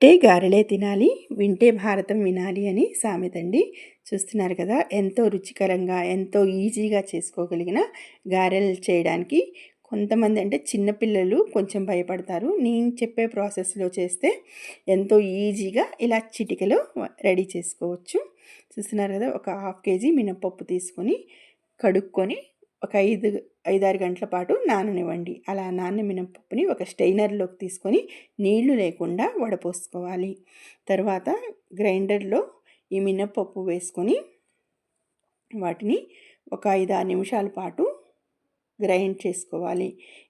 వింటే గారెలే తినాలి, వింటే భారతం వినాలి అని సామెతండి. చూస్తున్నారు కదా, ఎంతో రుచికరంగా ఎంతో ఈజీగా చేసుకోగలిగిన గారెలు చేయడానికి. కొంతమంది అంటే చిన్నపిల్లలు కొంచెం భయపడతారు. నేను చెప్పే ప్రాసెస్లో చేస్తే ఎంతో ఈజీగా ఇలా చిటికెలో రెడీ చేసుకోవచ్చు. చూస్తున్నారు కదా, ఒక 1/2 కేజీ మినపప్పు తీసుకొని కడుక్కొని ఒక 5-6 గంటల పాటు నాననివ్వండి. అలా నానిన మినపప్పుని ఒక స్టెయినర్లోకి తీసుకొని నీళ్లు లేకుండా వడపోసుకోవాలి. తర్వాత గ్రైండర్లో ఈ మినపప్పు వేసుకొని వాటిని ఒక 5-6 నిమిషాల పాటు గ్రైండ్ చేసుకోవాలి.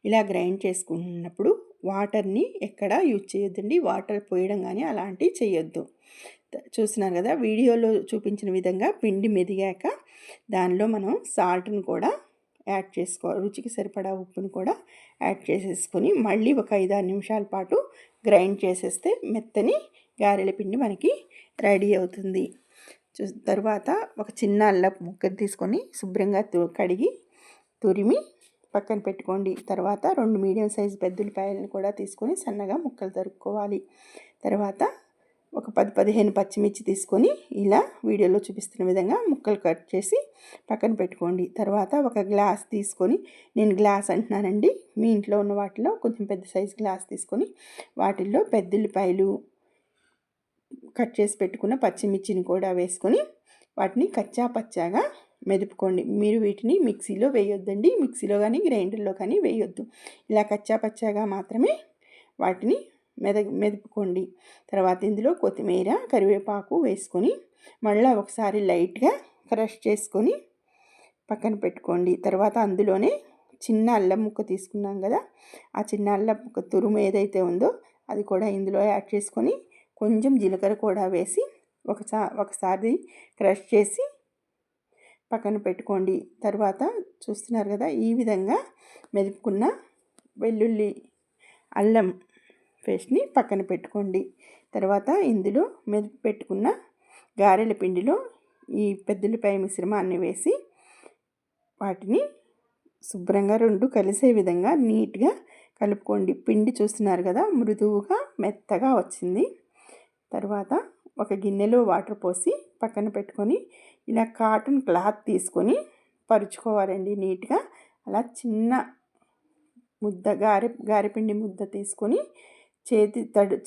ఇలా గ్రైండ్ చేసుకున్నప్పుడు వాటర్ని ఎక్కడా యూజ్ చేయొద్దండి. వాటర్ పోయడం కానీ అలాంటివి చేయొద్దు. చూస్తున్నారు కదా, వీడియోలో చూపించిన విధంగా పిండి మెదిగాక దానిలో మనం సాల్ట్ని కూడా యాడ్ చేసుకోవాలి. రుచికి సరిపడా ఉప్పును కూడా యాడ్ చేసేసుకొని మళ్ళీ ఒక 5-6 నిమిషాల పాటు గ్రైండ్ చేసేస్తే మెత్తని గారెల పిండి మనకి రెడీ అవుతుంది. తర్వాత ఒక చిన్న అల్లపు ముక్కను తీసుకొని శుభ్రంగా కడిగి తురిమి పక్కన పెట్టుకోండి. తర్వాత 2 మీడియం సైజు పెద్దఉల్లిపాయలను కూడా తీసుకొని సన్నగా ముక్కలు తరుక్కోవాలి. తర్వాత ఒక 10-15 పచ్చిమిర్చి తీసుకొని ఇలా వీడియోలో చూపిస్తున్న విధంగా ముక్కలు కట్ చేసి పక్కన పెట్టుకోండి. తర్వాత ఒక గ్లాస్ తీసుకొని, నేను గ్లాస్ అంటున్నానండి, మీ ఇంట్లో ఉన్న వాటిలో కొంచెం పెద్ద సైజు గ్లాస్ తీసుకొని వాటిల్లో పెద్దఉల్లిపాయలు కట్ చేసి పెట్టుకున్న పచ్చిమిర్చిని కూడా వేసుకొని వాటిని కచ్చా పచ్చాగా మెదుపుకోండి. మీరు వీటిని మిక్సీలో వేయొద్దండి. మిక్సీలో కానీ గ్రైండర్లో కానీ వేయొద్దు. ఇలా కచ్చా పచ్చాగా మాత్రమే వాటిని మెదుపుకోండి. తర్వాత ఇందులో కొత్తిమీర కరివేపాకు వేసుకొని మళ్ళీ ఒకసారి లైట్గా క్రష్ చేసుకొని పక్కన పెట్టుకోండి. తర్వాత అందులోనే చిన్న అల్లం ముక్క తీసుకున్నాం కదా, ఆ చిన్న అల్లం ముక్క తురుము ఏదైతే ఉందో అది కూడా ఇందులో యాడ్ చేసుకొని కొంచెం జీలకర్ర కూడా వేసి ఒకసారి క్రష్ చేసి పక్కన పెట్టుకోండి. తర్వాత చూస్తున్నారు కదా, ఈ విధంగా మెదుపుకున్న వెల్లుల్లి అల్లం పేస్ట్ని పక్కన పెట్టుకోండి. తర్వాత ఇందులో మెదుపు పెట్టుకున్న గారెల పిండిలో ఈ పెద్దఉల్లిపాయ మిశ్రమాన్ని వేసి వాటిని శుభ్రంగా 2 కలిసే విధంగా నీట్గా కలుపుకోండి. పిండి చూస్తున్నారు కదా, మృదువుగా మెత్తగా వచ్చింది. తర్వాత ఒక గిన్నెలో వాటర్ పోసి పక్కన పెట్టుకొని ఇలా కాటన్ క్లాత్ తీసుకొని పరుచుకోవాలండి నీట్గా. అలా చిన్న ముద్ద గారెపిండి ముద్ద తీసుకొని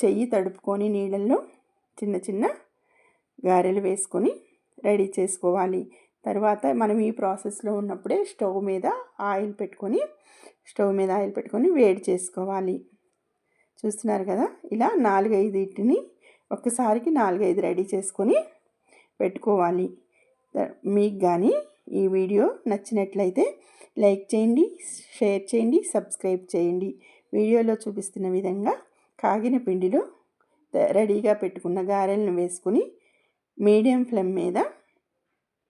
చెయ్యి తడుపుకొని నీళ్ళల్లో చిన్న చిన్న గారెలు వేసుకొని రెడీ చేసుకోవాలి. తర్వాత మనం ఈ ప్రాసెస్లో ఉన్నప్పుడే స్టవ్ మీద ఆయిల్ పెట్టుకొని వేడి చేసుకోవాలి. చూస్తున్నారు కదా, ఇలా 4-5 వీటిని ఒక్కసారికి 4-5 రెడీ చేసుకొని పెట్టుకోవాలి. మీకు కానీ ఈ వీడియో నచ్చినట్లయితే లైక్ చేయండి, షేర్ చేయండి, సబ్స్క్రైబ్ చేయండి. వీడియోలో చూపిస్తున్న విధంగా కాగిన పిండిలో రెడీగా పెట్టుకున్న గారెలను వేసుకొని మీడియం ఫ్లేమ్ మీద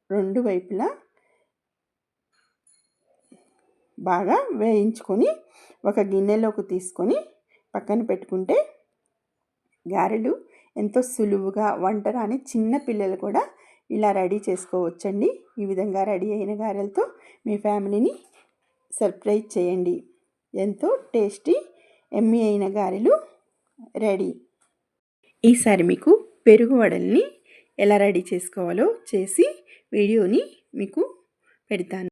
2 వైపులా బాగా వేయించుకొని ఒక గిన్నెలోకి తీసుకొని పక్కన పెట్టుకుంటే గారెలు ఎంతో సులువుగా వంట రాని చిన్న పిల్లలు కూడా ఇలా రెడీ చేసుకోవచ్చండి. ఈ విధంగా రెడీ అయిన గారెలతో మీ ఫ్యామిలీని సర్ప్రైజ్ చేయండి. ఎంతో టేస్టీ ఎమ్మీ అయిన గారెలు రెడీ. ఈసారి మీకు పెరుగు వడల్ని ఎలా రెడీ చేసుకోవాలో చేసి వీడియోని మీకు పెడతాను.